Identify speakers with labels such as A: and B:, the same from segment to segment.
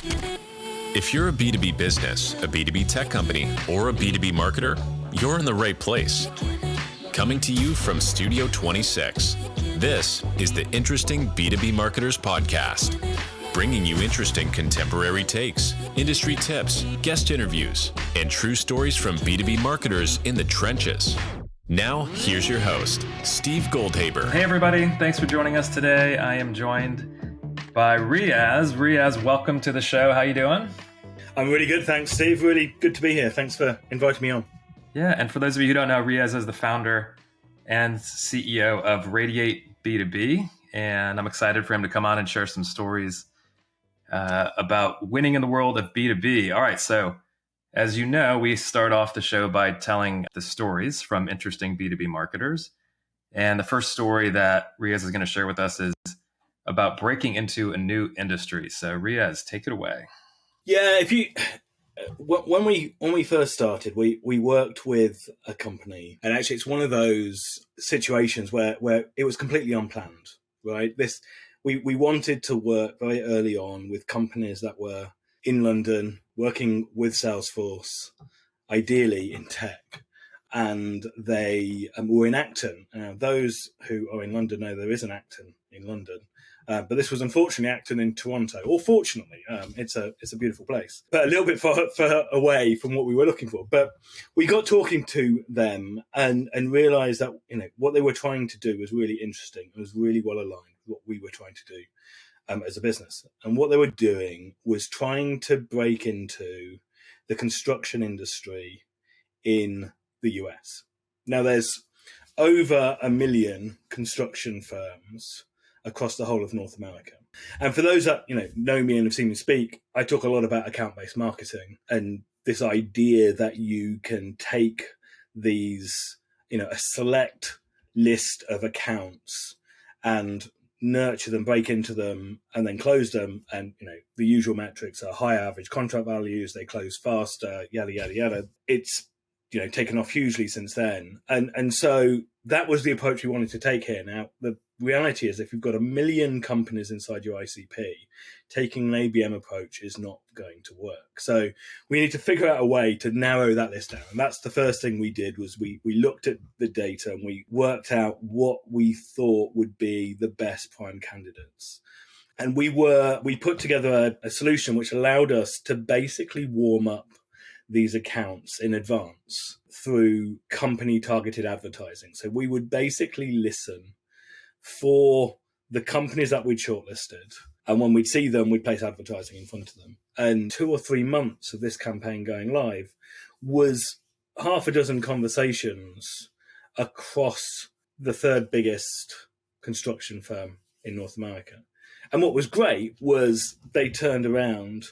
A: If you're a B2B business, a B2B tech company, or a B2B marketer, you're in the right place. Coming to you from Studio 26, this is the Interesting B2B Marketers Podcast, bringing you interesting contemporary takes, industry tips, guest interviews, and true stories from B2B marketers in the trenches. Now, here's your host, Steve Goldhaber.
B: Hey everybody, thanks for joining us today. I am joined by Riaz. Riaz, welcome to the show. How you doing?
C: I'm really good, thanks, Steve. Really good to be here. Thanks for inviting me on.
B: Yeah, and for those of you who don't know, Riaz is the founder and CEO of Radiate B2B, and I'm excited for him to come on and share some stories about winning in the world of B2B. All right, so as you know, we start off the show by telling the stories from interesting B2B marketers. And the first story that Riaz is going to share with us is about breaking into a new industry. So Riaz, take it away.
C: Yeah, when we first started, we worked with a company, and actually it's one of those situations where it was completely unplanned, right? We wanted to work very early on with companies that were in London, working with Salesforce, ideally in tech, and they were in Acton. Now, those who are in London know there is an Acton in London. But this was unfortunately Acton in Toronto, or fortunately, it's a beautiful place, but a little bit far away from what we were looking for. But we got talking to them and realized that what they were trying to do was really interesting. It was really well aligned with what we were trying to do as a business. And what they were doing was trying to break into the construction industry in the US. Now, there's over 1 million construction firms across the whole of North America. And for those that know me and have seen me speak, I talk a lot about account-based marketing and this idea that you can take these, a select list of accounts and nurture them, break into them, and then close them. And the usual metrics are higher average contract values, they close faster, yada yada yada. It's taken off hugely since then. And so that was the approach we wanted to take here. Now, the reality is if you've got 1 million companies inside your ICP, taking an ABM approach is not going to work. So we need to figure out a way to narrow that list down. And that's the first thing we did was we looked at the data and we worked out what we thought would be the best prime candidates. And we put together a solution which allowed us to basically warm up these accounts in advance through company targeted advertising. So we would basically listen for the companies that we'd shortlisted. And when we'd see them, we'd place advertising in front of them. And 2 or 3 months of this campaign going live was half a dozen conversations across the third biggest construction firm in North America. And what was great was they turned around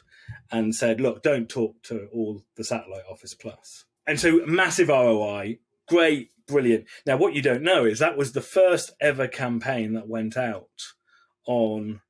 C: and said, look, don't talk to all the satellite office plus. And so massive ROI, great, brilliant. Now, what you don't know is that was the first ever campaign that went out on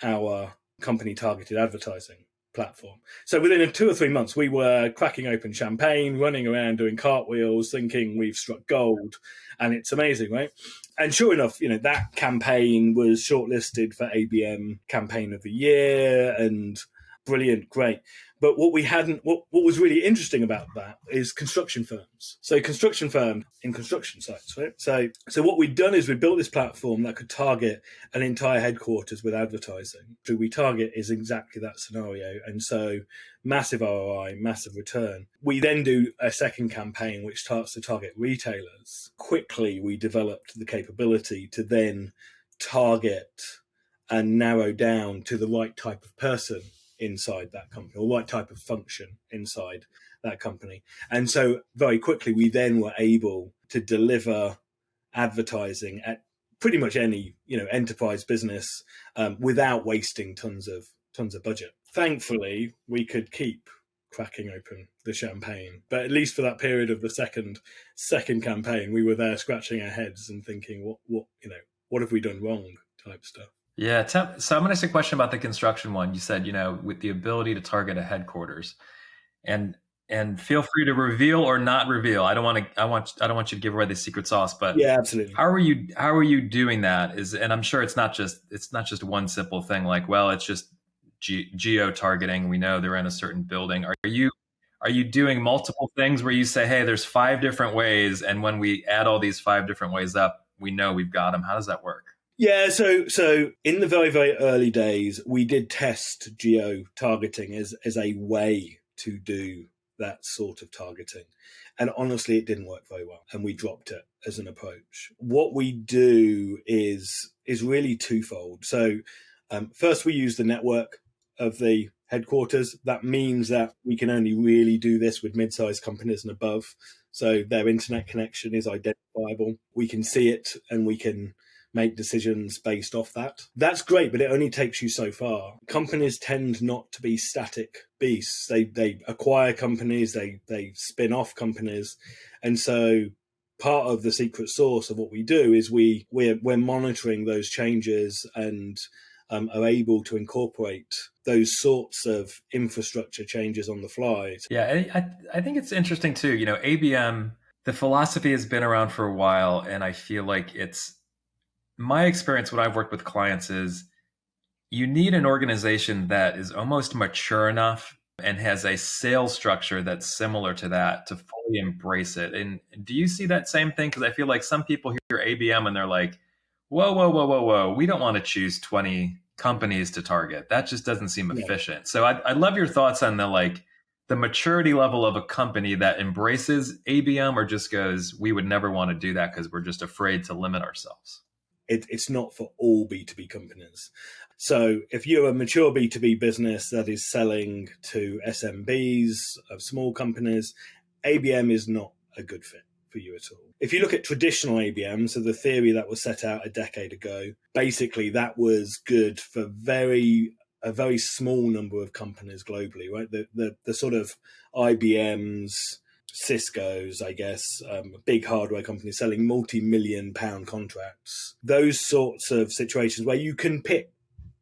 C: our company targeted advertising platform. So within 2 or 3 months, we were cracking open champagne, running around doing cartwheels, thinking we've struck gold. And it's amazing, right? And sure enough, that campaign was shortlisted for ABM Campaign of the Year and brilliant, great. But what was really interesting about that is construction firms. So construction firms in construction sites, right? So what we'd done is we built this platform that could target an entire headquarters with advertising. So we target is exactly that scenario. And so massive ROI, massive return. We then do a second campaign, which starts to target retailers. Quickly, we developed the capability to then target and narrow down to the right type of person inside that company, or right type of function inside that company. And so very quickly, we then were able to deliver advertising at pretty much any, enterprise business without wasting tons of budget. Thankfully, we could keep cracking open the champagne, but at least for that period of the second campaign, we were there scratching our heads and thinking, what have we done wrong type stuff.
B: Yeah. So I'm going to ask a question about the construction one. You said, with the ability to target a headquarters, and feel free to reveal or not reveal. I don't want you to give away the secret sauce, but
C: yeah, absolutely.
B: How are you doing that? And I'm sure it's not just one simple thing like, well, it's just geo targeting. We know they're in a certain building. Are you doing multiple things where you say, hey, there's 5 different ways, and when we add all these 5 different ways up, we know we've got them? How does that work?
C: Yeah, so in the very, very early days, we did test geo targeting as a way to do that sort of targeting. And honestly, it didn't work very well, and we dropped it as an approach. What we do is really twofold. So first, we use the network of the headquarters. That means that we can only really do this with mid-sized companies and above. So their internet connection is identifiable. We can see it, and we can make decisions based off that. That's great, but it only takes you so far. Companies tend not to be static beasts. They acquire companies, they spin off companies. And so part of the secret sauce of what we do is we're monitoring those changes and are able to incorporate those sorts of infrastructure changes on the fly.
B: Yeah, I think it's interesting too. ABM, the philosophy has been around for a while, and I feel like it's my experience when I've worked with clients is you need an organization that is almost mature enough and has a sales structure that's similar to that to fully embrace it. And do you see that same thing? Because I feel like some people hear ABM and they're like, whoa, whoa, whoa, whoa, whoa. We don't want to choose 20 companies to target. That just doesn't seem efficient. So I'd love your thoughts on the maturity level of a company that embraces ABM or just goes, we would never want to do that because we're just afraid to limit ourselves.
C: It's not for all B2B companies. So if you're a mature B2B business that is selling to SMBs of small companies, ABM is not a good fit for you at all. If you look at traditional ABM, so the theory that was set out a decade ago, basically that was good for a very small number of companies globally, right? The sort of IBMs, Cisco's, I guess, big hardware companies selling multi-million pound contracts. Those sorts of situations where you can pick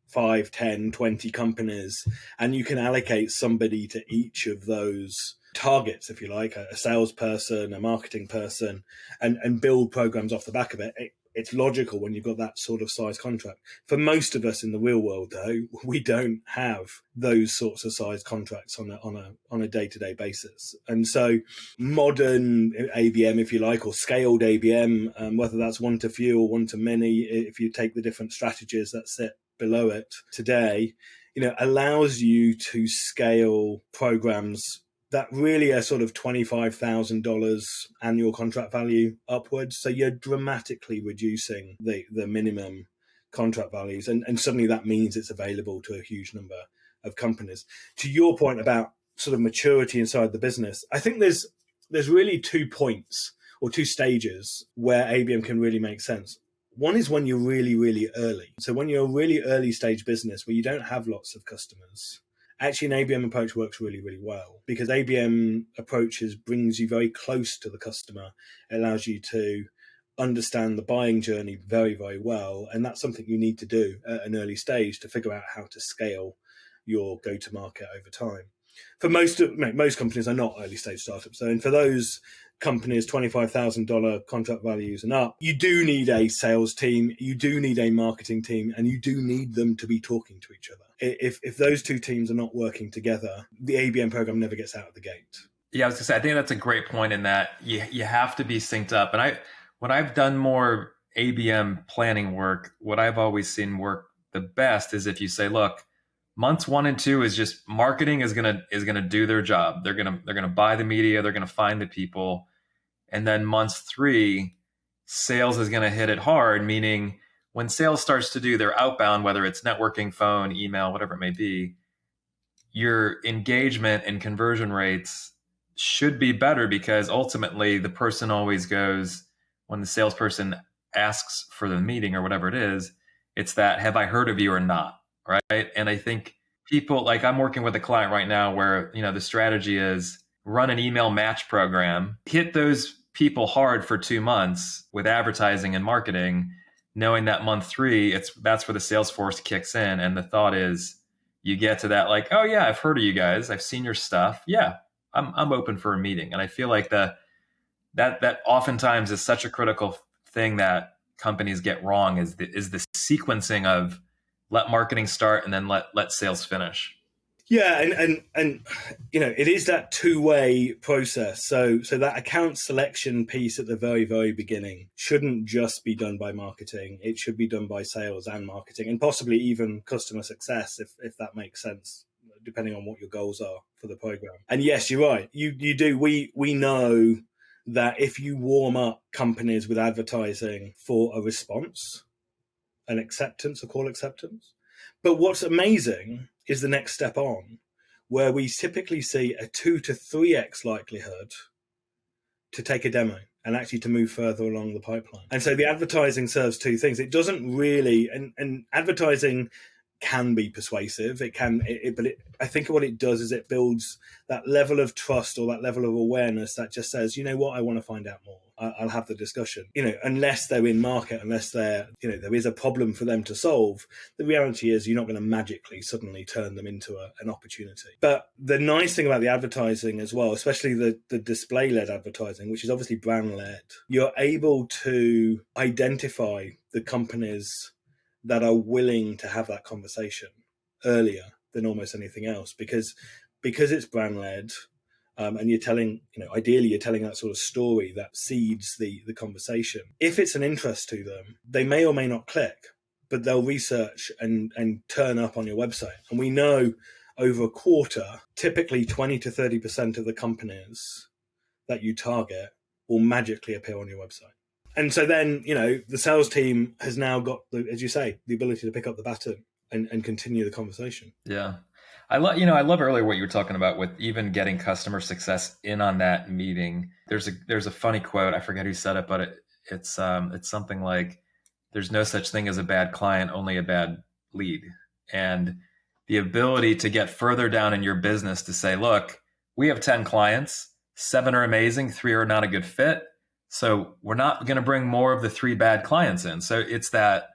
C: 5, 10, 20 companies and you can allocate somebody to each of those targets, if you like, a salesperson, a marketing person, and build programs off the back of it. It's logical when you've got that sort of size contract. For most of us in the real world, though, we don't have those sorts of size contracts on a day-to-day basis. And so modern ABM, if you like, or scaled ABM, whether that's one to few or one to many, if you take the different strategies that sit below it today, allows you to scale programs that really are sort of $25,000 annual contract value upwards. So you're dramatically reducing the minimum contract values. And suddenly that means it's available to a huge number of companies. To your point about sort of maturity inside the business, I think there's really 2 points or 2 stages where ABM can really make sense. One is when you're really, really early. So when you're a really early stage business where you don't have lots of customers, actually an ABM approach works really, really well because ABM approaches brings you very close to the customer. It allows you to understand the buying journey very, very well. And that's something you need to do at an early stage to figure out how to scale your go-to-market over time. For most companies are not early stage startups. So, and for those companies, $25,000 contract values and up, you do need a sales team, you do need a marketing team, and you do need them to be talking to each other. If those 2 teams are not working together, the ABM program never gets out of the gate.
B: Yeah, I was gonna say, I think that's a great point in that you have to be synced up. And when I've done more ABM planning work, what I've always seen work the best is if you say, look, months 1 and 2 is just marketing is gonna do their job. They're gonna buy the media, they're gonna find the people, and then months 3, sales is gonna hit it hard. Meaning, when sales starts to do their outbound, whether it's networking, phone, email, whatever it may be, your engagement and conversion rates should be better because ultimately the person always goes when the salesperson asks for the meeting or whatever it is, it's that, have I heard of you or not? Right. And I think people, like I'm working with a client right now where, the strategy is run an email match program, hit those people hard for 2 months with advertising and marketing, knowing that month 3, that's where the sales force kicks in. And the thought is you get to that like, oh yeah, I've heard of you guys. I've seen your stuff. Yeah, I'm open for a meeting. And I feel like that oftentimes is such a critical thing that companies get wrong is the sequencing of let marketing start and then let sales finish.
C: Yeah, and it is that two-way process. So that account selection piece at the very, very beginning shouldn't just be done by marketing. It should be done by sales and marketing, and possibly even customer success, if that makes sense, depending on what your goals are for the program. And yes, you're right. You do. We know that if you warm up companies with advertising for a response, an acceptance, a call acceptance. But what's amazing is the next step on, where we typically see a 2 to 3x likelihood to take a demo and actually to move further along the pipeline. And so the advertising serves two things. It doesn't really, and advertising can be persuasive. It can, but I think what it does is it builds that level of trust or that level of awareness that just says, you know what, I want to find out more. I'll have the discussion. Unless they're in market, unless there is a problem for them to solve, the reality is you're not going to magically suddenly turn them into an opportunity. But the nice thing about the advertising as well, especially the display-led advertising, which is obviously brand-led, you're able to identify the companies that are willing to have that conversation earlier than almost anything else, because it's brand led, and you're telling, ideally you're telling that sort of story that seeds the conversation. If it's an interest to them, they may or may not click, but they'll research and turn up on your website. And we know over a quarter, typically 20 to 30% of the companies that you target will magically appear on your website. And so then, the sales team has now got, as you say, the ability to pick up the baton and continue the conversation.
B: Yeah. I love earlier what you were talking about with even getting customer success in on that meeting. There's a funny quote. I forget who said it, but it's something like, there's no such thing as a bad client, only a bad lead. And the ability to get further down in your business to say, look, we have 10 clients, 7 are amazing, 3 are not a good fit. So we're not going to bring more of the 3 bad clients in. So it's that,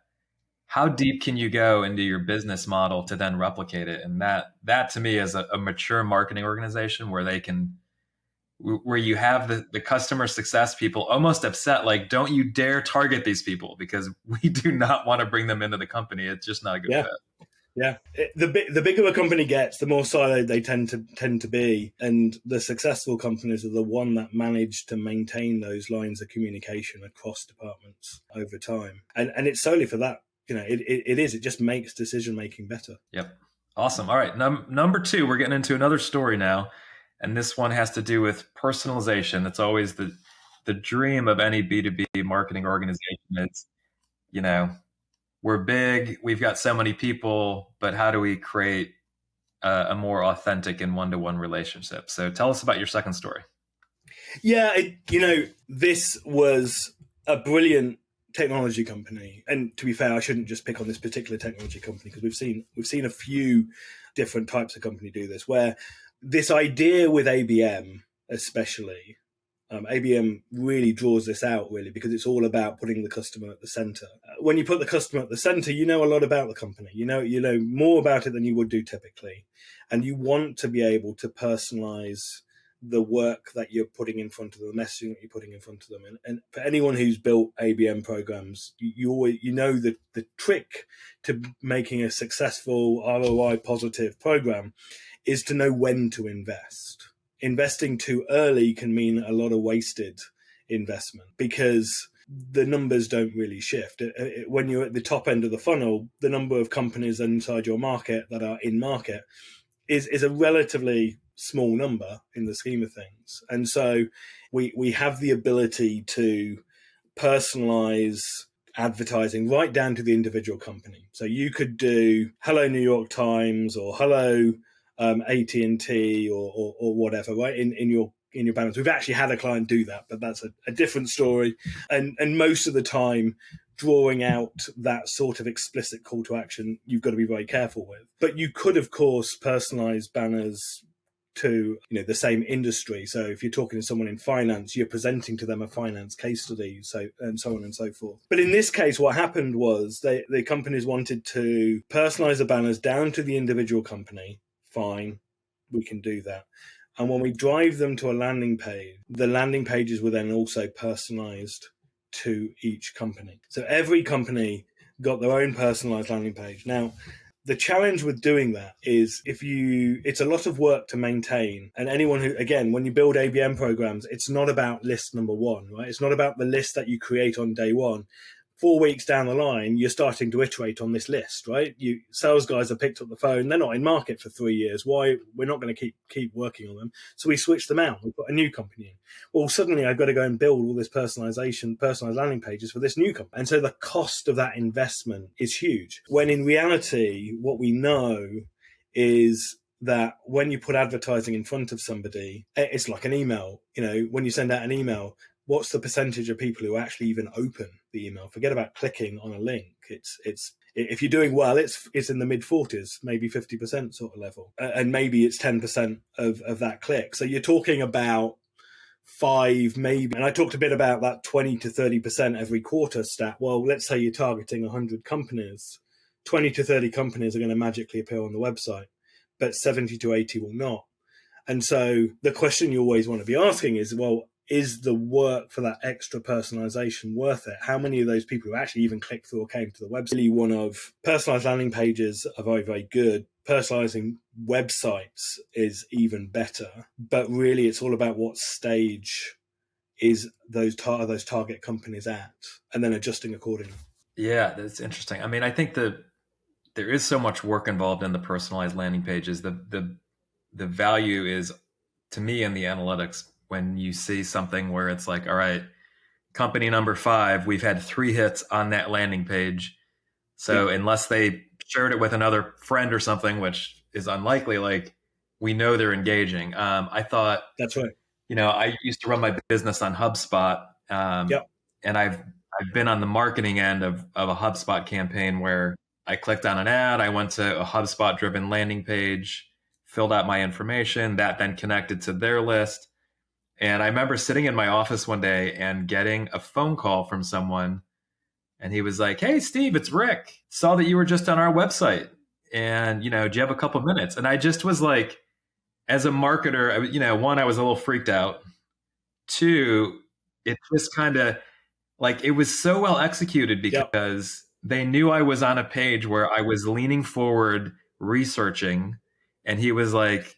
B: how deep can you go into your business model to then replicate it? And that to me is a mature marketing organization where you have the customer success people almost upset, like, don't you dare target these people because we do not want to bring them into the company. It's just not a good fit.
C: Yeah, the bigger a company gets, the more siloed they tend to be, and the successful companies are the one that manage to maintain those lines of communication across departments over time. And it's solely for that. It just makes decision making better.
B: Yep, awesome. All right, number 2, we're getting into another story now, and this one has to do with personalization. It's always the dream of any B2B marketing organization. It's we're big, we've got so many people, but how do we create a more authentic and one-to-one relationship? So tell us about your second story.
C: Yeah, this was a brilliant technology company. And to be fair, I shouldn't just pick on this particular technology company, because we've seen a few different types of company do this, where this idea with ABM especially, ABM really draws this out, really, because it's all about putting the customer at the center. When you put the customer at the center, you know a lot about the company. You know more about it than you would do typically. And you want to be able to personalize the work that you're putting in front of them, the messaging that you're putting in front of them. And for anyone who's built ABM programs, you know the trick to making a successful ROI positive program is to know when to invest. Investing too early can mean a lot of wasted investment, because the numbers don't really shift. When you're at the top end of the funnel, the number of companies inside your market that are in market is a relatively small number in the scheme of things. And so we have the ability to personalize advertising right down to the individual company. So you could do hello New York Times or hello AT&T or whatever, right, in your banners. We've actually had a client do that, but that's a different story. And most of the time, drawing out that sort of explicit call to action, you've got to be very careful with. But you could, of course, personalize banners to the same industry. So if you're talking to someone in finance, you're presenting to them a finance case study, and so on and so forth. But in this case, what happened was the companies wanted to personalize the banners down to the individual company. Fine, we can do that. And when we drive them to a landing page, the landing pages were then also personalized to each company. So every company got their own personalized landing page. Now, the challenge with doing that is it's a lot of work to maintain. And anyone who, again, when you build ABM programs, it's not about list number one, right? It's not about the list that you create on day one. 4 weeks down the line, you're starting to iterate on this list, right? Sales guys have picked up the phone. They're not in market for 3 years. Why? We're not going to keep working on them. So we switch them out. We've got a new company in. Well, suddenly I've got to go and build all this personalized landing pages for this new company. And so the cost of that investment is huge. When in reality, what we know is that when you put advertising in front of somebody, it's like an email. When you send out an email, what's the percentage of people who actually even open the email? Forget about clicking on a link. It's if you're doing well, it's in the mid 40s, maybe 50% sort of level, and maybe it's 10% of that click. So you're talking about 5, maybe. And I talked a bit about that 20 to 30% every quarter stat. Well, let's say you're targeting 100 companies, 20 to 30 companies are going to magically appear on the website, but 70 to 80 will not. And so the question you always want to be asking is, well, is the work for that extra personalization worth it? How many of those people who actually even clicked through or came to the website? Really, one of personalized landing pages are very, very good. Personalizing websites is even better. But really, it's all about what stage is those target companies at, and then adjusting accordingly.
B: Yeah, that's interesting. I mean, I think that there is so much work involved in the personalized landing pages. The value is, to me, in the analytics, when you see something where it's like, all right, company number 5, we've had 3 hits on that landing page. So unless they shared it with another friend or something, which is unlikely, like, we know they're engaging. I thought,
C: that's right.
B: I used to run my business on HubSpot, and I've been on the marketing end of a HubSpot campaign where I clicked on an ad, I went to a HubSpot driven landing page, filled out my information, that then connected to their list. And I remember sitting in my office one day and getting a phone call from someone. And he was like, "Hey, Steve, it's Rick. Saw that you were just on our website. And, do you have a couple minutes?" And I just was like, as a marketer, one, I was a little freaked out. 2, it just kind of like, it was so well executed because they knew I was on a page where I was leaning forward, researching. And he was like,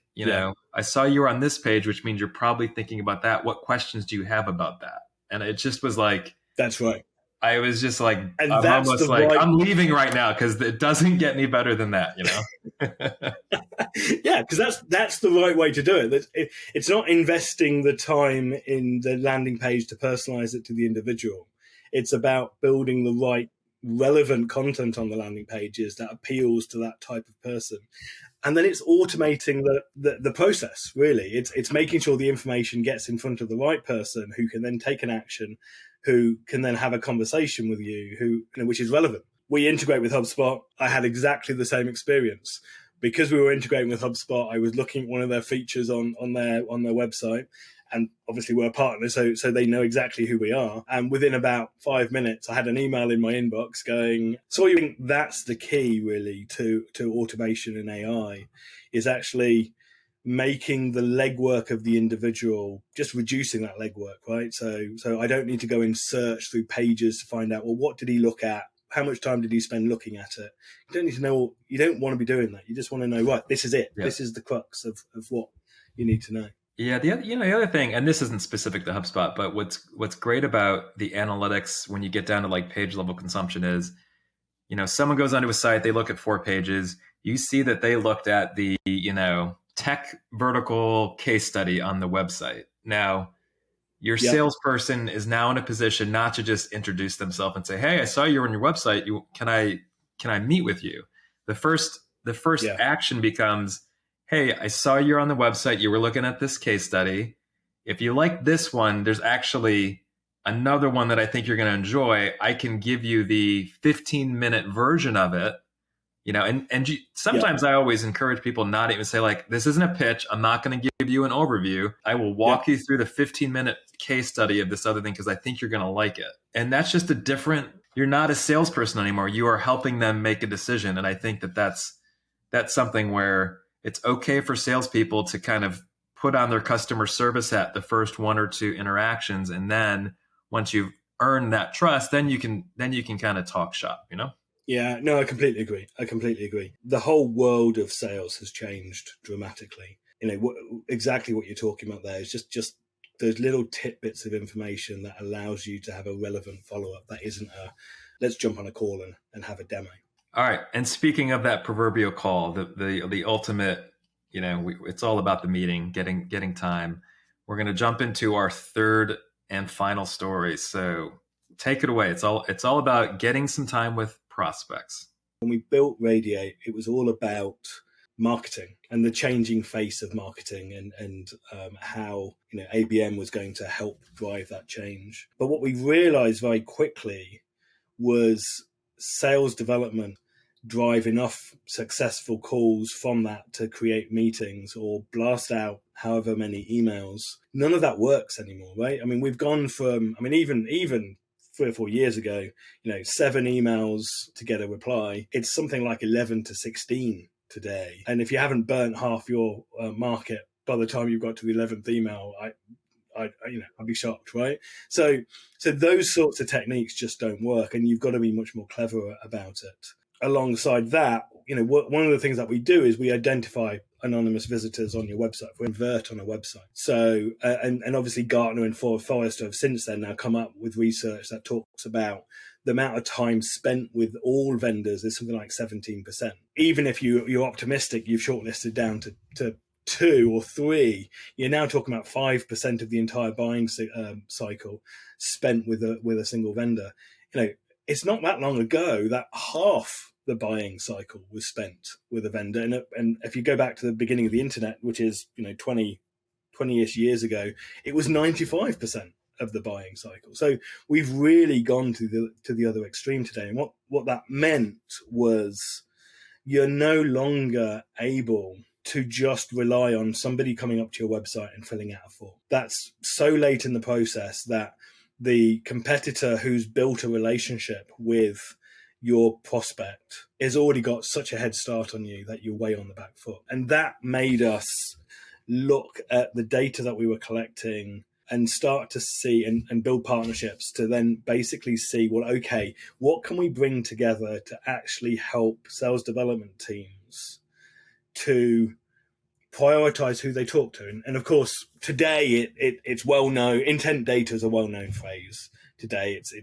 B: "I saw you were on this page, which means you're probably thinking about that. What questions do you have about that?" And it just was like,
C: that's right.
B: I was just like,
C: and
B: I'm
C: that's
B: almost like, I'm leaving right now because it doesn't get any better than that,
C: Yeah, because that's the right way to do it. It's not investing the time in the landing page to personalize it to the individual. It's about building the right relevant content on the landing pages that appeals to that type of person. And then it's automating the process, really. It's making sure the information gets in front of the right person who can then take an action, who can then have a conversation with you, which is relevant. We integrate with HubSpot. I had exactly the same experience. Because we were integrating with HubSpot, I was looking at one of their features on their website. And obviously we're partners, so they know exactly who we are. And within about 5 minutes, I had an email in my inbox going, "So you think that's the key, really, to automation and AI, is actually making the legwork of the individual, just reducing that legwork, right? So I don't need to go and search through pages to find out, well, what did he look at? How much time did he spend looking at it? You don't need to know. You don't want to be doing that. You just want to know, right, this is it. Yeah. This is the crux of what you need to know."
B: Yeah, the other thing, and this isn't specific to HubSpot, but what's great about the analytics when you get down to like page level consumption is, someone goes onto a site, they look at 4 pages, you see that they looked at the, tech vertical case study on the website. Now, your salesperson is now in a position not to just introduce themselves and say, "Hey, I saw you on your website. Can I meet with you?" The first action becomes, "Hey, I saw you're on the website. You were looking at this case study. If you like this one, there's actually another one that I think you're going to enjoy. I can give you the 15-minute version of it." Sometimes I always encourage people not even say like, "This isn't a pitch. I'm not going to give you an overview. I will walk you through the 15-minute case study of this other thing because I think you're going to like it." And that's just you're not a salesperson anymore. You are helping them make a decision. And I think that's something where it's okay for salespeople to kind of put on their customer service hat the first 1 or 2 interactions. And then once you've earned that trust, then you can kind of talk shop,
C: Yeah, no, I completely agree. The whole world of sales has changed dramatically. Exactly what you're talking about there is just those little tidbits of information that allows you to have a relevant follow-up that isn't a let's jump on a call and have a demo.
B: All right. And speaking of that proverbial call, the ultimate, it's all about the meeting, getting time. We're going to jump into our third and final story. So take it away. It's all about getting some time with prospects.
C: When we built Radiate, it was all about marketing and the changing face of marketing and how ABM was going to help drive that change. But what we realized very quickly was sales development drive enough successful calls from that to create meetings or blast out however many emails. None of that works anymore, right? I mean, we've gone from, even 3 or 4 years ago, 7 emails to get a reply. It's something like 11 to 16 today. And if you haven't burnt half your market by the time you've got to the 11th email, I'd be shocked, right? So those sorts of techniques just don't work, and you've got to be much more clever about it. Alongside that, one of the things that we do is we identify anonymous visitors on your website. We convert on a website. So, and obviously Gartner and Forrester have since then now come up with research that talks about the amount of time spent with all vendors is something like 17%. Even if you're optimistic, you've shortlisted down to 2 or 3, you're now talking about 5% of the entire buying cycle spent with a single vendor. It's not that long ago that half the buying cycle was spent with a vendor. And if you go back to the beginning of the internet, which is 20-ish years ago, it was 95% of the buying cycle. So we've really gone to the other extreme today. And what that meant was you're no longer able to just rely on somebody coming up to your website and filling out a form. That's so late in the process that the competitor who's built a relationship with your prospect has already got such a head start on you that you're way on the back foot. And that made us look at the data that we were collecting and start to see and build partnerships to then basically see, well, okay, what can we bring together to actually help sales development teams to prioritize who they talk to. And of course, today it's well known. Intent data is a well known phrase. Today, it's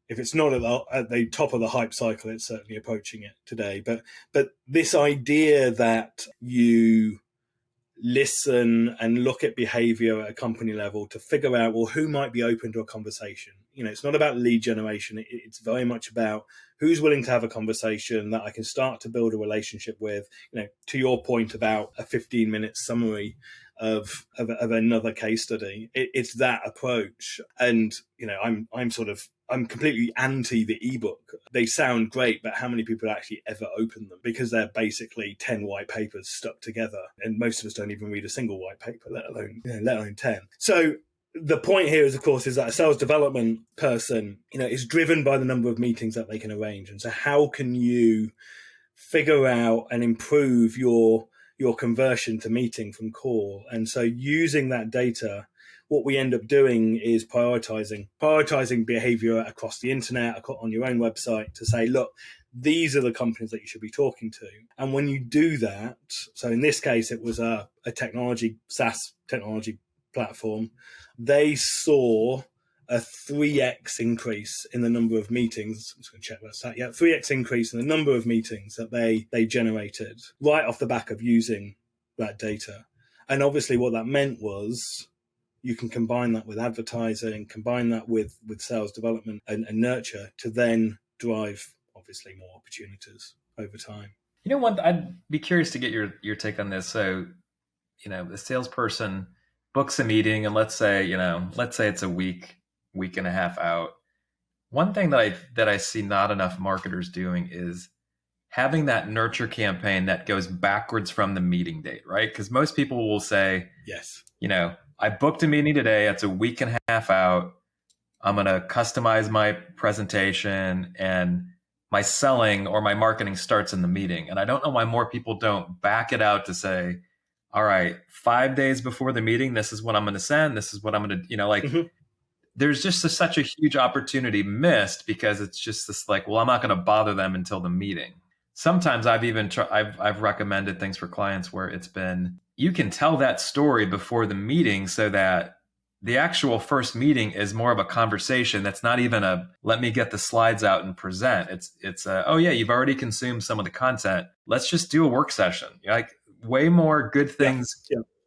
C: if it's not at the top of the hype cycle, it's certainly approaching it today. But this idea that you listen and look at behavior at a company level to figure out, well, who might be open to a conversation. It's not about lead generation. It's very much about who's willing to have a conversation that I can start to build a relationship with. To your point about a 15-minute summary of another case study, it's that approach. And I'm completely anti the ebook. They sound great, but how many people actually ever open them? Because they're basically 10 white papers stuck together, and most of us don't even read a single white paper, let alone 10. So the point here is, of course, is that a sales development person, is driven by the number of meetings that they can arrange. And so how can you figure out and improve your conversion to meeting from call? And so using that data, what we end up doing is prioritizing behavior across the internet, on your own website, to say, look, these are the companies that you should be talking to. And when you do that, so in this case, it was a SaaS technology platform, they saw a 3x increase in the number of meetings. I'm just going to check that's that. Yeah, 3x increase in the number of meetings that they generated right off the back of using that data. And obviously what that meant was you can combine that with advertising, combine that with sales development and nurture to then drive obviously more opportunities over time.
B: I'd be curious to get your take on this. So, the salesperson books a meeting, and let's say it's a week and a half out. One thing that I see not enough marketers doing is having that nurture campaign that goes backwards from the meeting date, right? Because most people will say,
C: yes,
B: I booked a meeting today. It's a week and a half out. I'm going to customize my presentation, and my selling or my marketing starts in the meeting. And I don't know why more people don't back it out to say, all right, 5 days before the meeting, this is what I'm going to send. This is what I'm going to, there's just such a huge opportunity missed because it's just this like, well, I'm not going to bother them until the meeting. Sometimes I've even I've recommended things for clients where it's been, you can tell that story before the meeting so that the actual first meeting is more of a conversation. That's not even a, let me get the slides out and present. It's a, oh yeah, you've already consumed some of the content. Let's just do a work session. Like way more good things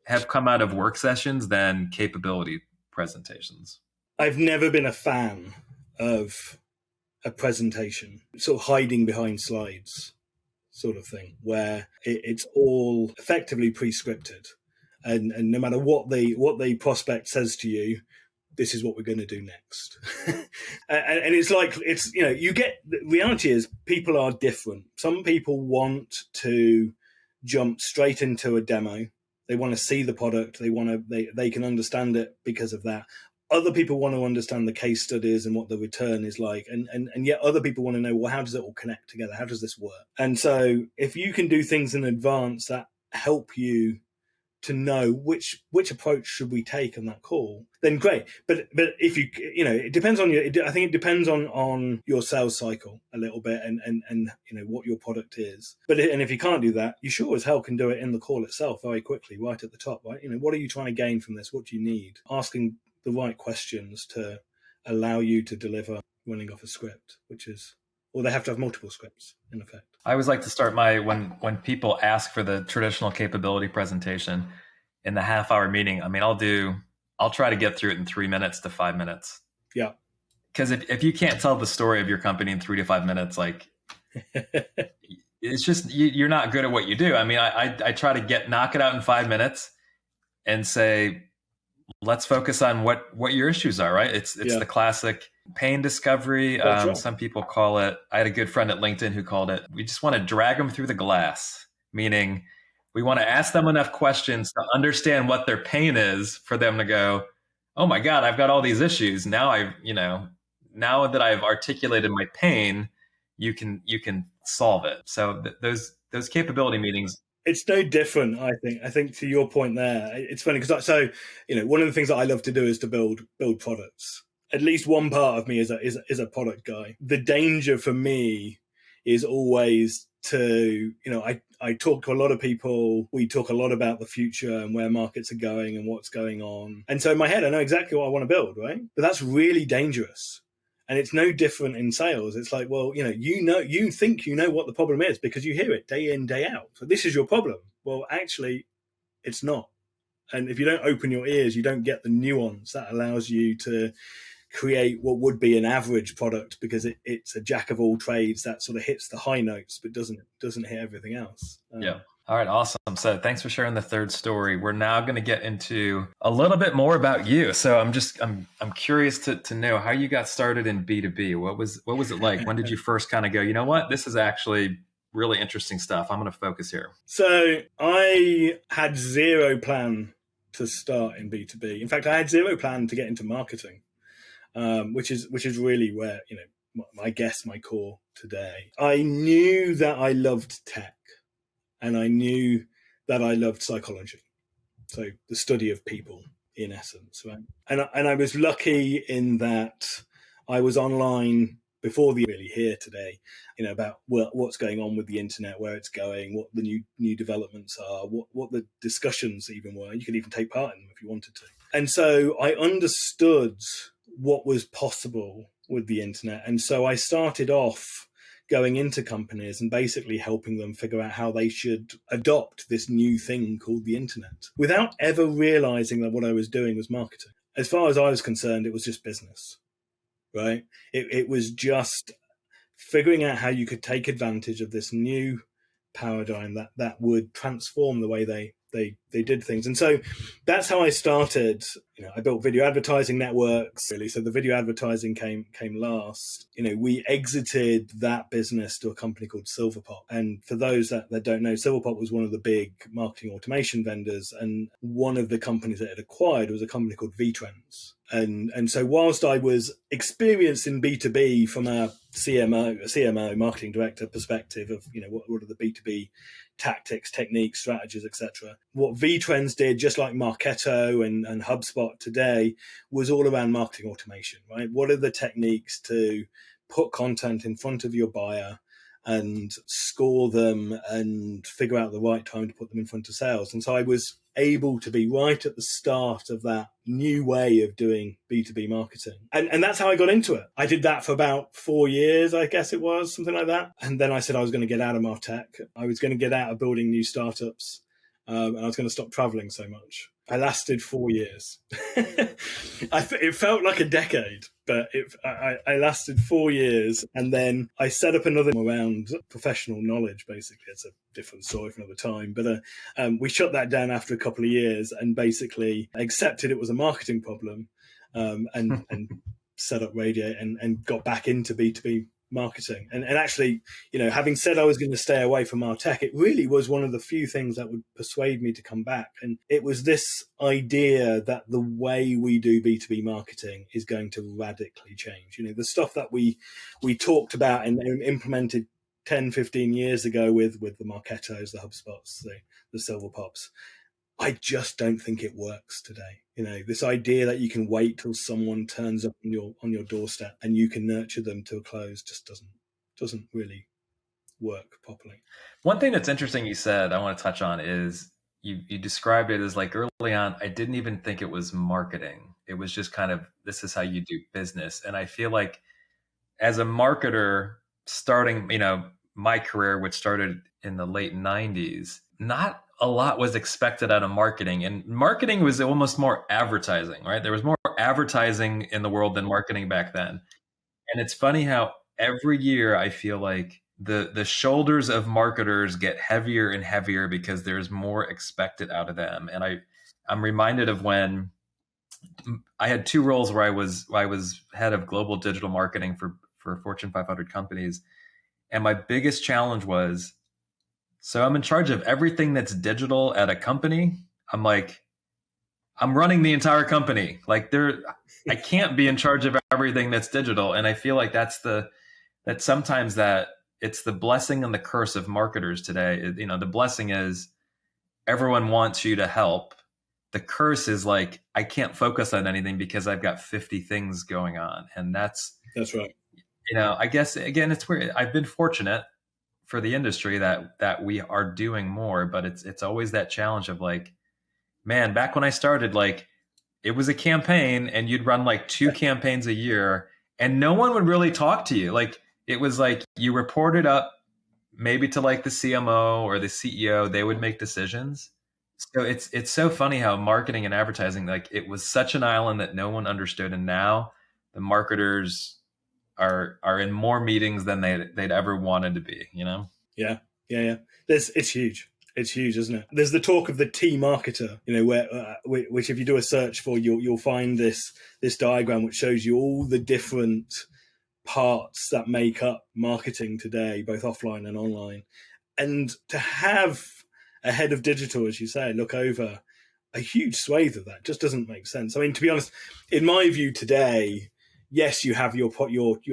B: have come out of work sessions than capability presentations.
C: I've never been a fan of a presentation, sort of hiding behind slides sort of thing, where it's all effectively pre-scripted. And no matter what the prospect says to you, this is what we're going to do next. and it's like, it's, you know, you get, the reality is people are different. Some people want to jump straight into a demo. They want to see the product. They can understand it because of that. Other people want to understand the case studies and what the return is like. And yet other people want to know, well, how does it all connect together? How does this work? And so if you can do things in advance that help you to know which approach should we take on that call, then great. But if you know, it depends on I think it depends on your sales cycle a little bit and you know what your product is. And if you can't do that, you sure as hell can do it in the call itself very quickly, right at the top, right? You know, what are you trying to gain from this? What do you need? Asking the right questions to allow you to deliver running off a script, which is, or they have to have multiple scripts in effect.
B: I always like to start when people ask for the traditional capability presentation in the half-hour meeting. I mean, I'll try to get through it in 3 minutes to 5 minutes.
C: Yeah.
B: Because if you can't tell the story of your company in 3 to 5 minutes, like it's just, you're not good at what you do. I mean, I try to knock it out in 5 minutes and say, let's focus on what your issues are, right? It's the classic pain discovery. Some people call it, I had a good friend at LinkedIn who called it, we just want to drag them through the glass, meaning we want to ask them enough questions to understand what their pain is for them to go, oh my God, I've got all these issues. Now now that I've articulated my pain, you can solve it. So those capability meetings.
C: It's no different, I think. I think to your point there, it's funny because you know, one of the things that I love to do is to build products. At least one part of me is a product guy. The danger for me is always to, you know, I talk to a lot of people. We talk a lot about the future and where markets are going and what's going on. And so in my head, I know exactly what I want to build, right? But that's really dangerous. And it's no different in sales. It's like, well, you think you know what the problem is because you hear it day in, day out. So this is your problem. Well, actually, it's not. And if you don't open your ears, you don't get the nuance that allows you to create what would be an average product because it's a jack of all trades that sort of hits the high notes but doesn't hit everything else.
B: Yeah. All right, awesome. So thanks for sharing the third story. We're now going to get into a little bit more about you. So I'm curious to know how you got started in B2B. What was it like? When did you first kind of go, you know what, this is actually really interesting stuff. I'm going to focus here.
C: So I had zero plan to start in B2B. In fact, I had zero plan to get into marketing, which is really where, you know, my core today. I knew that I loved tech. And I knew that I loved psychology, so the study of people, in essence, right? And I was lucky in that I was online before the really here today, you know, about what's going on with the internet, where it's going, what the new developments are, what the discussions even were. You could even take part in them if you wanted to. And so I understood what was possible with the internet, and so I started off going into companies and basically helping them figure out how they should adopt this new thing called the internet without ever realizing that what I was doing was marketing. As far as I was concerned, it was just business, right? It was just figuring out how you could take advantage of this new paradigm that would transform the way they did things. And so that's how I started. You know, I built video advertising networks, really. So the video advertising came last. You know, we exited that business to a company called Silverpop. And for those that don't know, Silverpop was one of the big marketing automation vendors. And one of the companies that it acquired was a company called VTrends. And so whilst I was experienced in B2B from a CMO, marketing director perspective of, you know, what are the B2B tactics, techniques, strategies, etc. What VTrends did, just like Marketo and HubSpot today, was all around marketing automation, right? What are the techniques to put content in front of your buyer and score them and figure out the right time to put them in front of sales? And so I was able to be right at the start of that new way of doing B2B marketing. And that's how I got into it. I did that for about 4 years, I guess it was, something like that. And then I said I was going to get out of MarTech. I was going to get out of building new startups. And I was going to stop traveling so much. I lasted 4 years. It felt like a decade, but I lasted 4 years. And then I set up another around professional knowledge, basically. It's a different story for another time. But we shut that down after a couple of years and basically accepted it was a marketing problem and set up Radiate and got back into B2B marketing. And actually, having said I was going to stay away from our tech, it really was one of the few things that would persuade me to come back. And it was this idea that the way we do B2B marketing is going to radically change. The stuff that we talked about and implemented 10, 15 years ago with the Marketos, the HubSpots, the Silverpops, I just don't think it works today. This idea that you can wait till someone turns up on your doorstep and you can nurture them to a close just doesn't really work properly.
B: One thing that's interesting you said I want to touch on is you described it as like early on, I didn't even think it was marketing. It was just kind of, this is how you do business. And I feel like as a marketer starting, my career, which started in the late 90s, not a lot was expected out of marketing. And marketing was almost more advertising, right? There was more advertising in the world than marketing back then. And it's funny how every year I feel like the shoulders of marketers get heavier and heavier because there's more expected out of them. And I'm reminded of when I had 2 roles where I was head of global digital marketing for Fortune 500 companies. And my biggest challenge was, so I'm in charge of everything that's digital at a company. I'm running the entire company. I can't be in charge of everything that's digital. And I feel like that sometimes that it's the blessing and the curse of marketers today. The blessing is everyone wants you to help. The curse is like, I can't focus on anything because I've got 50 things going on. And that's
C: right.
B: I guess, again, it's weird. I've been fortunate for the industry that we are doing more, but it's always that challenge of like, man, back when I started, like it was a campaign and you'd run like 2 campaigns a year and no one would really talk to you. Like it was like you reported up maybe to like the CMO or the CEO, they would make decisions. So it's so funny how marketing and advertising, like it was such an island that no one understood. And now the marketers are in more meetings than they'd ever wanted to be,
C: Yeah. It's huge. It's huge, isn't it? There's the talk of the T marketer, which if you do a search for, you'll find this diagram which shows you all the different parts that make up marketing today, both offline and online. And to have a head of digital, as you say, look over a huge swathe of that just doesn't make sense. I mean, to be honest, in my view today, yes, you have your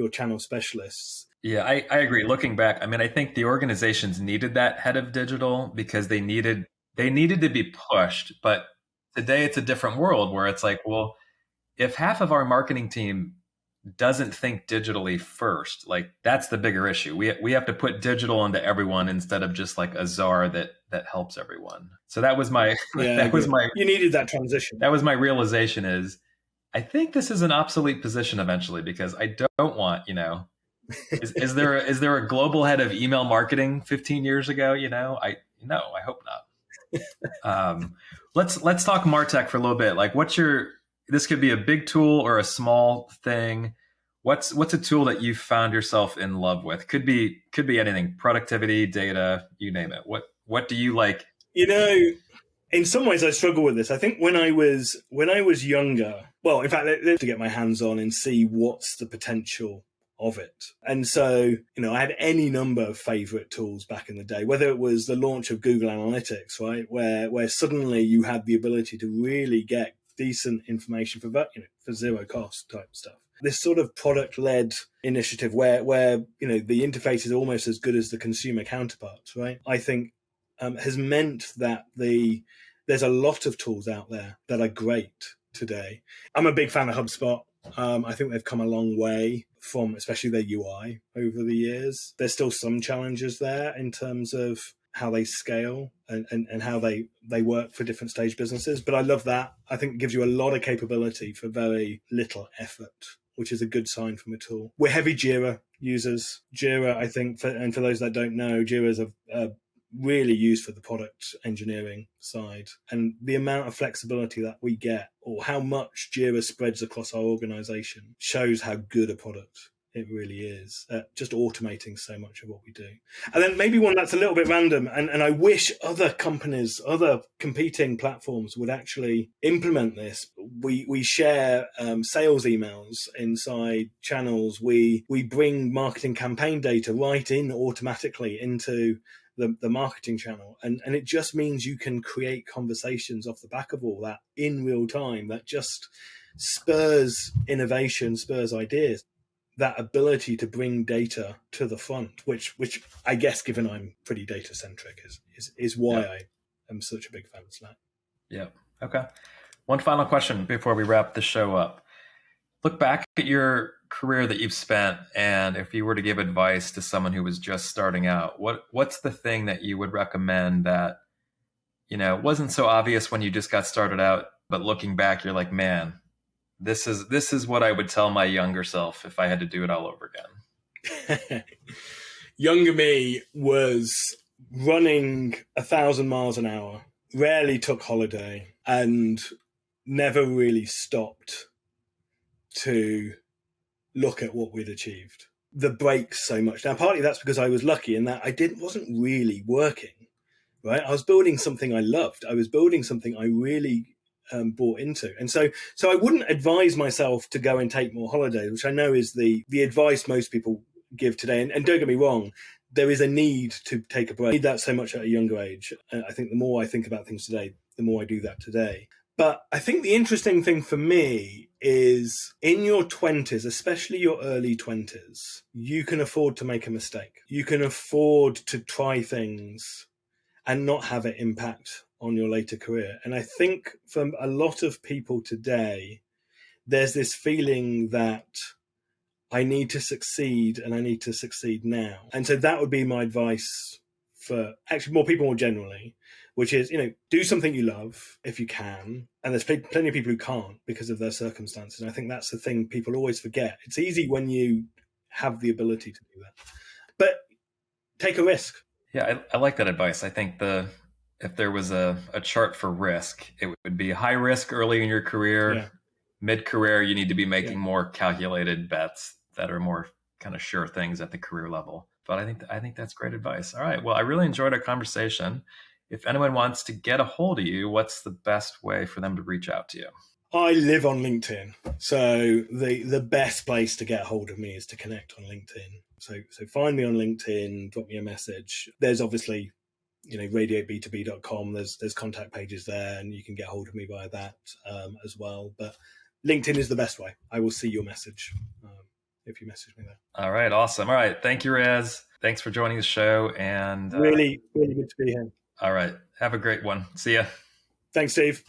C: channel specialists.
B: Yeah, I agree. Looking back, I mean, I think the organizations needed that head of digital because they needed to be pushed. But today it's a different world where it's like, well, if half of our marketing team doesn't think digitally first, like that's the bigger issue. We have to put digital into everyone instead of just like a czar that helps everyone. So that was my
C: you needed that transition.
B: That was my realization is I think this is an obsolete position eventually because I don't want, is there a global head of email marketing 15 years ago? I hope not. Let's talk MarTech for a little bit. Like this could be a big tool or a small thing. What's a tool that you found yourself in love with? Could be anything, productivity, data, you name it. What do you like?
C: In some ways I struggle with this. I think when I was younger, well, in fact, let's to get my hands on and see what's the potential of it. And so, I had any number of favorite tools back in the day, whether it was the launch of Google Analytics, right, where suddenly you had the ability to really get decent information for zero cost type stuff. This sort of product-led initiative where the interface is almost as good as the consumer counterparts, right? I think has meant that there's a lot of tools out there that are great today. I'm a big fan of HubSpot. I think they've come a long way from especially their UI over the years. There's still some challenges there in terms of how they scale and how they work for different stage businesses. But I love that. I think it gives you a lot of capability for very little effort, which is a good sign from a tool. We're heavy Jira users. Jira, I think, for those that don't know, Jira is a really used for the product engineering side, and the amount of flexibility that we get, or how much Jira spreads across our organization, shows how good a product it really is at just automating so much of what we do. And then maybe one that's a little bit random, and I wish other companies, other competing platforms would actually implement this. We share sales emails inside channels. We bring marketing campaign data right in automatically into the marketing channel. And it just means you can create conversations off the back of all that in real time that just spurs innovation, spurs ideas. That ability to bring data to the front, which I guess, given I'm pretty data centric, is why I am such a big fan of Slack.
B: Yeah. Okay. One final question before we wrap the show up. Look back at your career that you've spent, and if you were to give advice to someone who was just starting out, what's the thing that you would recommend that, wasn't so obvious when you just got started out, but looking back, you're like, man, this is what I would tell my younger self if I had to do it all over again.
C: Younger me was running 1,000 miles an hour, rarely took holiday, and never really stopped to look at what we'd achieved. The breaks so much. Now, partly that's because I was lucky in that I wasn't really working, right? I was building something I loved. I was building something I really bought into. And so I wouldn't advise myself to go and take more holidays, which I know is the advice most people give today. And don't get me wrong, there is a need to take a break. I need that so much at a younger age. I think the more I think about things today, the more I do that today. But I think the interesting thing for me is in your 20s, especially your early 20s, you can afford to make a mistake. You can afford to try things and not have it impact on your later career. And I think for a lot of people today, there's this feeling that I need to succeed and I need to succeed now. And so that would be my advice for actually more people more generally, which is, do something you love if you can. And there's plenty of people who can't because of their circumstances. And I think that's the thing people always forget. It's easy when you have the ability to do that. But take a risk.
B: Yeah, I like that advice. I think if there was a chart for risk, it would be high risk early in your career.
C: Yeah.
B: Mid-career, you need to be making more calculated bets that are more kind of sure things at the career level. But I think that's great advice. All right. Well, I really enjoyed our conversation. If anyone wants to get a hold of you, what's the best way for them to reach out to you?
C: I live on LinkedIn. So the best place to get a hold of me is to connect on LinkedIn. So find me on LinkedIn, drop me a message. There's obviously, radiateb2b.com. There's contact pages there, and you can get hold of me via that as well. But LinkedIn is the best way. I will see your message if you message me there.
B: All right. Awesome. All right. Thank you, Riaz. Thanks for joining the show. And
C: really, really good to be here.
B: All right. Have a great one. See ya.
C: Thanks, Steve.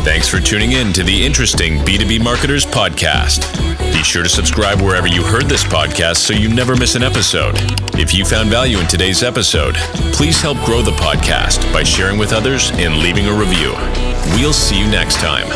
A: Thanks for tuning in to the Interesting B2B Marketers podcast. Be sure to subscribe wherever you heard this podcast so you never miss an episode. If you found value in today's episode, please help grow the podcast by sharing with others and leaving a review. We'll see you next time.